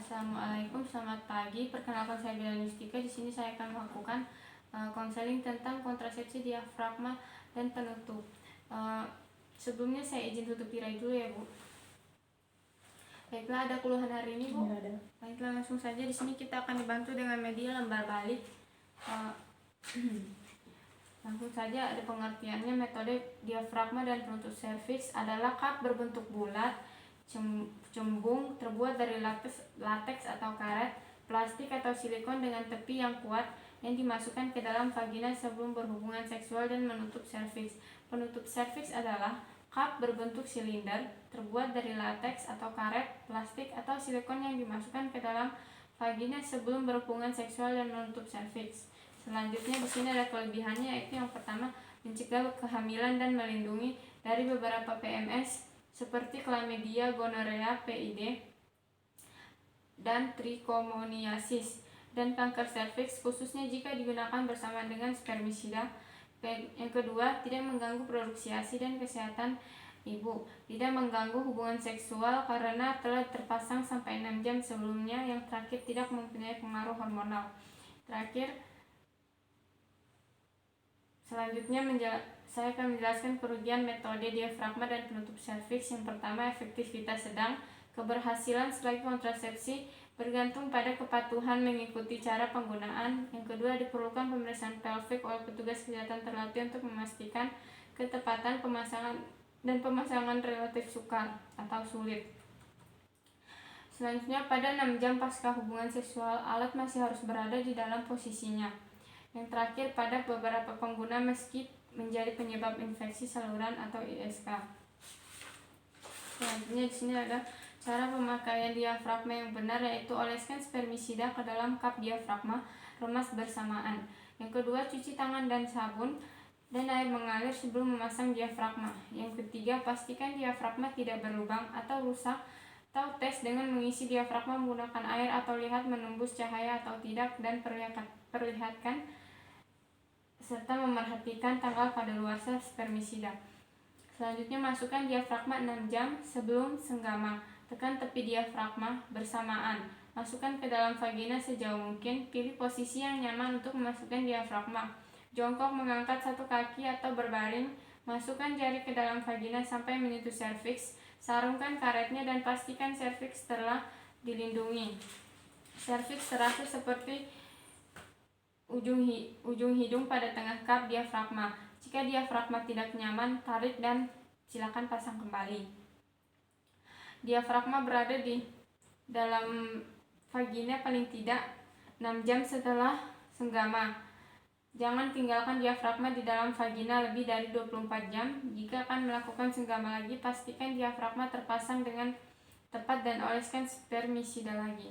Assalamualaikum, selamat pagi. Perkenalkan saya Bila Nustika. Di sini saya akan melakukan konseling tentang kontrasepsi diafragma dan penutup. Sebelumnya saya izin tutup tirai dulu ya, Bu. Baiklah, ada keluhan hari ini, Bu? Ada. Baiklah, langsung saja. Di sini kita akan dibantu dengan media lembar balik. Langsung saja, ada pengertiannya. Metode diafragma dan penutup serviks adalah cup berbentuk bulat, cembung, terbuat dari lateks atau karet, plastik atau silikon dengan tepi yang kuat yang dimasukkan ke dalam vagina sebelum berhubungan seksual dan menutup serviks. Penutup serviks adalah cup berbentuk silinder, terbuat dari lateks atau karet, plastik atau silikon yang dimasukkan ke dalam vagina sebelum berhubungan seksual dan menutup serviks. Selanjutnya di sini ada kelebihannya, yaitu yang pertama mencegah kehamilan dan melindungi dari beberapa PMS seperti chlamydia, gonorea, PID, dan trichomoniasis, dan kanker serviks khususnya jika digunakan bersama dengan spermisida. Yang kedua, tidak mengganggu produksi ASI dan kesehatan ibu. Tidak mengganggu hubungan seksual karena telah terpasang sampai 6 jam sebelumnya. Yang terakhir, tidak mempunyai pengaruh hormonal. Selanjutnya saya akan menjelaskan kerugian metode diafragma dan penutup serviks. Yang pertama, efektivitas sedang. Keberhasilan sebagai kontrasepsi bergantung pada kepatuhan mengikuti cara penggunaan. Yang kedua, diperlukan pemeriksaan pelvik oleh petugas kesehatan terlatih untuk memastikan ketepatan pemasangan relatif sukar atau sulit. Selanjutnya, pada 6 jam pasca hubungan seksual, alat masih harus berada di dalam posisinya. Yang terakhir, pada beberapa pengguna meski menjadi penyebab infeksi saluran atau ISK. Selanjutnya di sini ada cara pemakaian diafragma yang benar, yaitu oleskan spermisida ke dalam cup diafragma, remas bersamaan. Yang kedua, cuci tangan dan sabun dan air mengalir sebelum memasang diafragma. Yang ketiga, pastikan diafragma tidak berlubang atau rusak, atau tes dengan mengisi diafragma menggunakan air atau lihat menembus cahaya atau tidak, dan perlihatkan serta memerhatikan tanggal kadaluarsa spermisida. Selanjutnya, masukkan diafragma 6 jam sebelum senggama. Tekan tepi diafragma bersamaan. Masukkan ke dalam vagina sejauh mungkin. Pilih posisi yang nyaman untuk memasukkan diafragma. Jongkok mengangkat satu kaki atau berbaring. Masukkan jari ke dalam vagina sampai menyentuh serviks. Sarungkan karetnya dan pastikan serviks telah dilindungi. Serviks terasa seperti ujung hidung pada tengah cup diafragma. Jika diafragma tidak nyaman, tarik dan silakan pasang kembali. Diafragma berada di dalam vagina paling tidak 6 jam setelah senggama. Jangan tinggalkan diafragma di dalam vagina lebih dari 24 jam. Jika akan melakukan senggama lagi, pastikan diafragma terpasang dengan tepat dan oleskan spermisida lagi.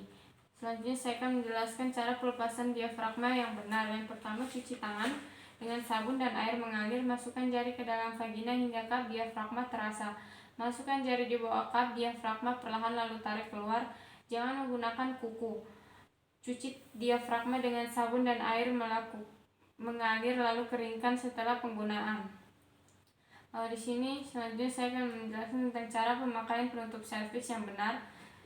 Selanjutnya saya akan menjelaskan cara pelepasan diafragma yang benar. Yang pertama, cuci tangan dengan sabun dan air mengalir. Masukkan jari ke dalam vagina hingga cup diafragma terasa. Masukkan jari di bawah cup diafragma perlahan lalu tarik keluar. Jangan menggunakan kuku. Cuci diafragma dengan sabun dan air mengalir lalu keringkan setelah penggunaan. Di sini selanjutnya saya akan menjelaskan tentang cara pemakaian penutup serviks yang benar.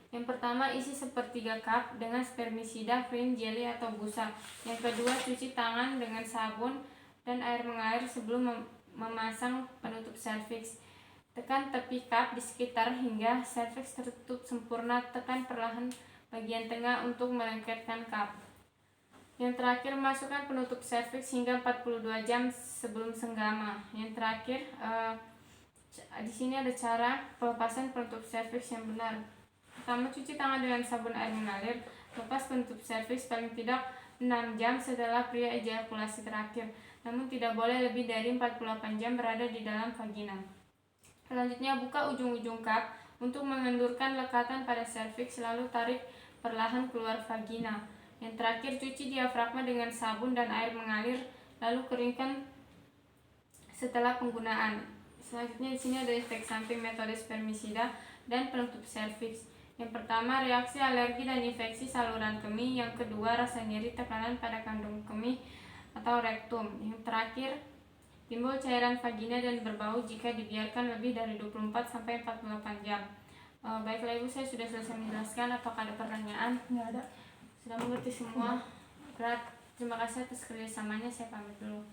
Yang pertama, isi sepertiga cup dengan spermisida, krim, jelly atau busa. Yang kedua, cuci tangan dengan sabun dan air mengalir sebelum memasang penutup serviks. Tekan tepi cup di sekitar hingga serviks tertutup sempurna. Tekan perlahan bagian tengah untuk melengketkan cup. Yang terakhir, masukkan penutup serviks hingga 42 jam sebelum senggama. Yang terakhir, di sini ada cara pelepasan penutup serviks yang benar. Pertama, cuci tangan dengan sabun air mengalir. Lepas penutup serviks paling tidak 6 jam setelah pria ejakulasi terakhir, namun tidak boleh lebih dari 48 jam berada di dalam vagina. Selanjutnya, buka ujung-ujung cup untuk mengendurkan lekatan pada serviks, lalu tarik perlahan keluar vagina. Yang terakhir, cuci diafragma dengan sabun dan air mengalir, lalu keringkan setelah penggunaan. Selanjutnya di sini ada efek samping metode spermisida dan penutup serviks. Yang pertama, reaksi alergi dan infeksi saluran kemih. Yang kedua, rasa nyeri tekanan pada kandung kemih atau rektum. Yang terakhir, timbul cairan vagina dan berbau jika dibiarkan lebih dari 24-48 jam. Baiklah Ibu, saya sudah selesai menjelaskan. Apakah ada pertanyaan? Nggak ada. Sudah mengerti semua? Berat. Terima kasih atas kerjasamanya. Saya pamit dulu.